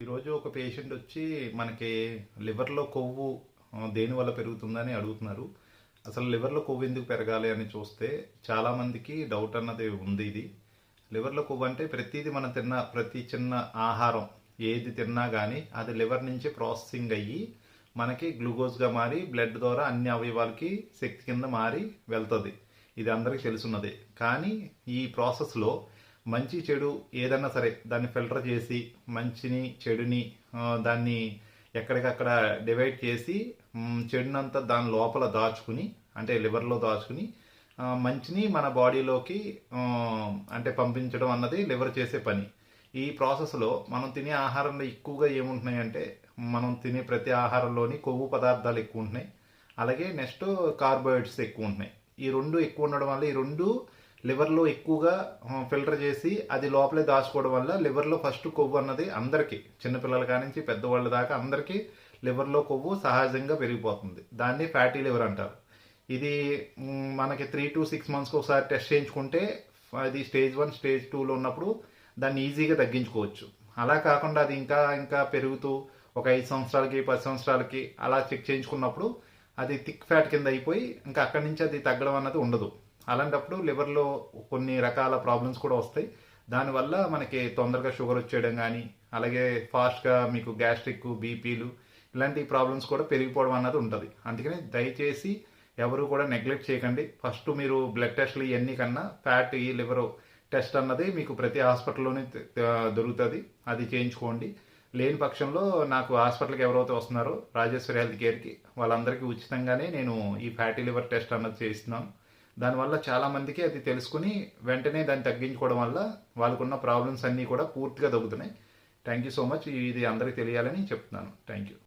ఈరోజు ఒక పేషెంట్ వచ్చి మనకి లివర్లో కొవ్వు దేనివల్ల పెరుగుతుందని అడుగుతున్నారు. అసలు లివర్లో కొవ్వు ఎందుకు పెరగాలి అని చూస్తే చాలామందికి డౌట్ అన్నది ఉంది. ఇది లివర్లో కొవ్వు అంటే ప్రతిదీ మనం తిన్న ప్రతి చిన్న ఆహారం ఏది తిన్నా కానీ అది లివర్ నుంచి ప్రాసెసింగ్ అయ్యి మనకి గ్లూకోజ్గా మారి బ్లడ్ ద్వారా అన్ని అవయవాలకి శక్తి కింద మారి వెళ్తుంది. ఇది అందరికీ తెలుసున్నదే. కానీ ఈ ప్రాసెస్లో మంచి చెడు ఏదన్నా సరే దాన్ని ఫిల్టర్ చేసి మంచిని చెడుని దాన్ని ఎక్కడికక్కడ డివైడ్ చేసి చెడునంతా దాని లోపల దాచుకుని అంటే లివర్లో దాచుకుని మంచిని మన బాడీలోకి అంటే పంపించడం అన్నది లివర్ చేసే పని. ఈ ప్రాసెస్లో మనం తినే ఆహారంలో ఎక్కువగా ఏముంటున్నాయంటే మనం తినే ప్రతి ఆహారంలోని కొవ్వు పదార్థాలు ఎక్కువ ఉంటున్నాయి. అలాగే నెక్స్ట్ కార్బోహైడ్రేట్స్ ఎక్కువ ఉంటున్నాయి. ఈ రెండు ఎక్కువ ఉండడం వల్ల ఈ రెండు లివర్లో ఎక్కువగా ఫిల్టర్ చేసి అది లోపలే దాచుకోవడం వల్ల లివర్లో ఫస్ట్ కొవ్వు అన్నది అందరికీ చిన్నపిల్లల కానించి పెద్దవాళ్ళ దాకా అందరికీ లివర్లో కొవ్వు సహజంగా పెరిగిపోతుంది. దాన్ని ఫ్యాటీ లివర్ అంటారు. ఇది మనకి 3 to 6 monthsకి ఒకసారి టెస్ట్ చేయించుకుంటే అది స్టేజ్ 1 స్టేజ్ 2లో ఉన్నప్పుడు దాన్ని ఈజీగా తగ్గించుకోవచ్చు. అలా కాకుండా అది ఇంకా ఇంకా పెరుగుతూ ఒక 5 సంవత్సరాలకి 10 సంవత్సరాలకి అలా చెక్ చేయించుకున్నప్పుడు అది థిక్ ఫ్యాట్ కింద అయిపోయి ఇంకా అక్కడి నుంచి అది తగ్గడం అన్నది ఉండదు. అలాంటప్పుడు లివర్లో కొన్ని రకాల ప్రాబ్లమ్స్ కూడా వస్తాయి. దానివల్ల మనకి తొందరగా షుగర్ వచ్చేయడం కానీ అలాగే ఫాస్ట్గా మీకు గ్యాస్ట్రిక్ బీపీలు ఇలాంటి ప్రాబ్లమ్స్ కూడా పెరిగిపోవడం అన్నది ఉంటుంది. అందుకని దయచేసి ఎవరు కూడా నెగ్లెక్ట్ చేయకండి. ఫస్ట్ మీరు బ్లడ్ టెస్ట్లు ఇవన్నీ కన్నా ఫ్యాట్ లివర్ టెస్ట్ అన్నది మీకు ప్రతి హాస్పిటల్లోనే దొరుకుతుంది. అది చేయించుకోండి. లేని పక్షంలో నాకు హాస్పిటల్కి ఎవరైతే వస్తున్నారో రాజేశ్వరి హెల్త్ కేర్కి వాళ్ళందరికీ ఉచితంగానే నేను ఈ ఫ్యాటీ లివర్ టెస్ట్ అన్నది చేస్తున్నాను. దానివల్ల చాలామందికి అది తెలుసుకుని వెంటనే దాన్ని తగ్గించుకోవడం వల్ల వాళ్ళకున్న ప్రాబ్లమ్స్ అన్నీ కూడా పూర్తిగా తగ్గుతున్నాయి. Thank you so much. ఇది అందరికీ తెలియాలని చెప్తున్నాను. Thank you.